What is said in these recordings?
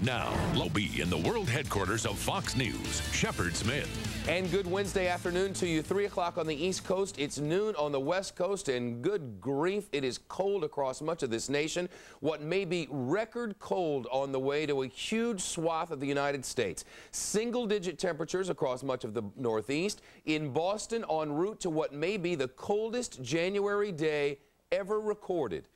Now, Lobie in the world headquarters of Fox News, Shepard Smith. And good Wednesday afternoon to you. 3 o'clock on the East Coast. It's noon on the West Coast, and good grief, it is cold across much of this nation. What may be record cold on the way to a huge swath of the United States. Single-digit temperatures across much of the Northeast. In Boston, en route to what may be the coldest January day ever recorded.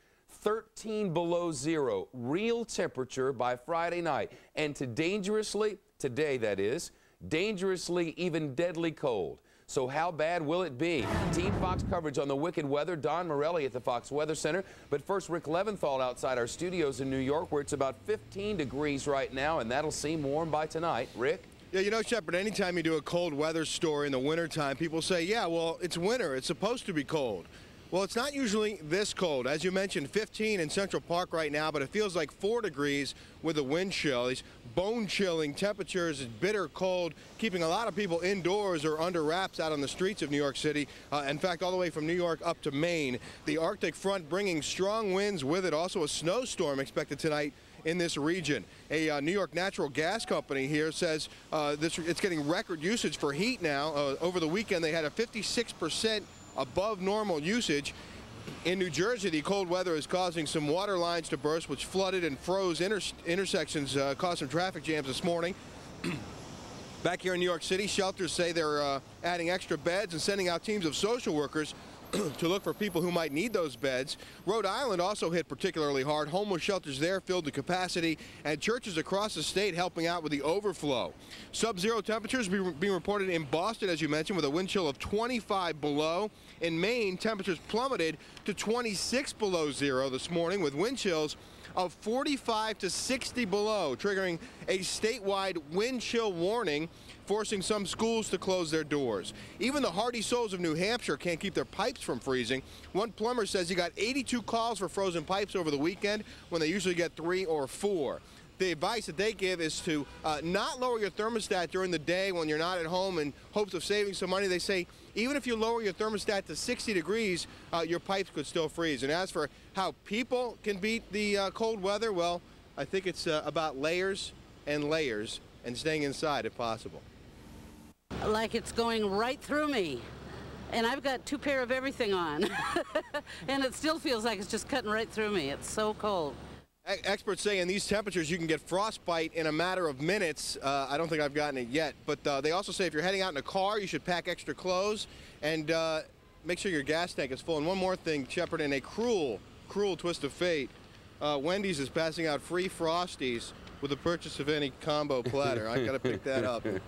13 below zero, real temperature by Friday night. And to dangerously, today that is, dangerously even deadly cold. So how bad will it be? Team Fox coverage on the wicked weather. Don Morelli at the Fox Weather Center. But first, Rick Leventhal outside our studios in New York, where it's about 15 degrees right now, and that'll seem warm by tonight. Rick? Yeah, you know, Shepard, anytime you do a cold weather story in the wintertime, people say, yeah, well, it's winter. It's supposed to be cold. Well, it's not usually this cold. As you mentioned, 15 in Central Park right now, but it feels like 4 degrees with a wind chill. These bone-chilling temperatures, it's bitter cold, keeping a lot of people indoors or under wraps out on the streets of New York City. In fact, all the way from New York up to Maine. The Arctic front bringing strong winds with it. Also a snowstorm expected tonight in this region. A New York natural gas company here says it's getting record usage for heat now. Over the weekend, they had a 56% above normal usage. In New Jersey, the cold weather is causing some water lines to burst, which flooded and froze intersections, caused some traffic jams this morning. Back here in New York City, shelters say they're adding extra beds and sending out teams of social workers to look for people who might need those beds. Rhode Island also hit particularly hard. Homeless shelters there filled to capacity, and churches across the state helping out with the overflow. Sub-zero temperatures being reported in Boston, as you mentioned, with a wind chill of 25 below. In Maine, temperatures plummeted to 26 below zero this morning, with wind chills of 45 to 60 below, triggering a statewide wind chill warning, forcing some schools to close their doors. Even the hardy souls of New Hampshire can't keep their pipes from freezing. One plumber says he got 82 calls for frozen pipes over the weekend when they usually get 3 or 4. The advice that they give is to not lower your thermostat during the day when you're not at home in hopes of saving some money. They say even if you lower your thermostat to 60 degrees, your pipes could still freeze. And as for how people can beat the cold weather, well, I think it's about layers and layers and staying inside if possible. Like it's going right through me. And I've got 2 pair of everything on. And it still feels like it's just cutting right through me. It's so cold. Experts say in these temperatures you can get frostbite in a matter of minutes. I don't think I've gotten it yet, but they also say if you're heading out in a car, you should pack extra clothes and make sure your gas tank is full. And one more thing, Shepard, in a cruel twist of fate, Wendy's is passing out free Frosties with the purchase of any combo platter. I got to pick that up and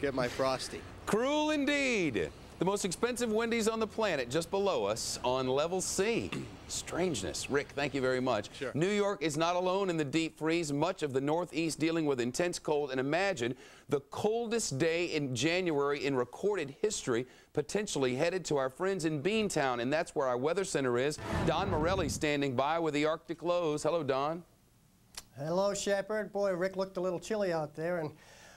get my Frosty. Cruel indeed. The most expensive Wendy's on the planet just below us on level C. Strangeness. Rick, thank you very much. Sure. New York is not alone in the deep freeze. Much of the Northeast dealing with intense cold. And imagine the coldest day in January in recorded history, potentially headed to our friends in Beantown. And that's where our weather center is. Don Morelli standing by with the Arctic lows. Hello, Don. Hello, Shepard. Boy, Rick looked a little chilly out there. And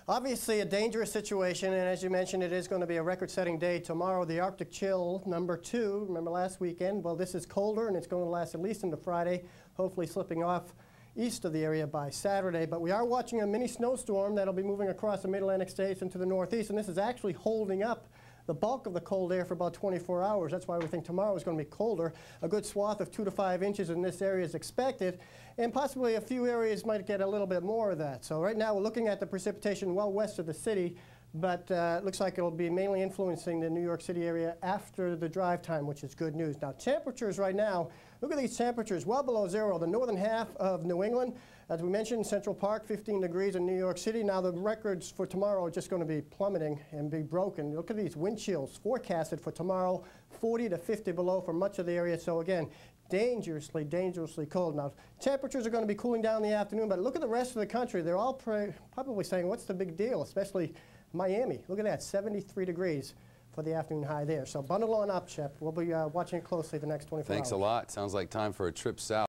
obviously a dangerous situation, and as you mentioned, it is going to be a record-setting day tomorrow. The Arctic chill number 2, remember last weekend? Well, this is colder, and it's going to last at least into Friday, hopefully slipping off east of the area by Saturday. But we are watching a mini snowstorm that'll be moving across the mid-Atlantic states into the Northeast, and this is actually holding up the bulk of the cold air for about 24 hours. That's why we think tomorrow is going to be colder. A good swath of 2 to 5 inches in this area is expected, and possibly a few areas might get a little bit more of that. So right now we're looking at the precipitation well west of the city, but it looks like it'll be mainly influencing the New York City area after the drive time, which is good news. Now, temperatures right now, look at these temperatures, well below zero. The northern half of New England, as we mentioned, Central Park, 15 degrees in New York City. Now, the records for tomorrow are just going to be plummeting and be broken. Look at these wind chills forecasted for tomorrow, 40 to 50 below for much of the area. So, again, dangerously, dangerously cold. Now, temperatures are going to be cooling down in the afternoon, but look at the rest of the country. They're all probably saying, what's the big deal, especially Miami. Look at that, 73 degrees for the afternoon high there. So bundle on up, Shep. We'll be watching it closely the next 24 hours. Thanks a lot. Sounds like time for a trip south.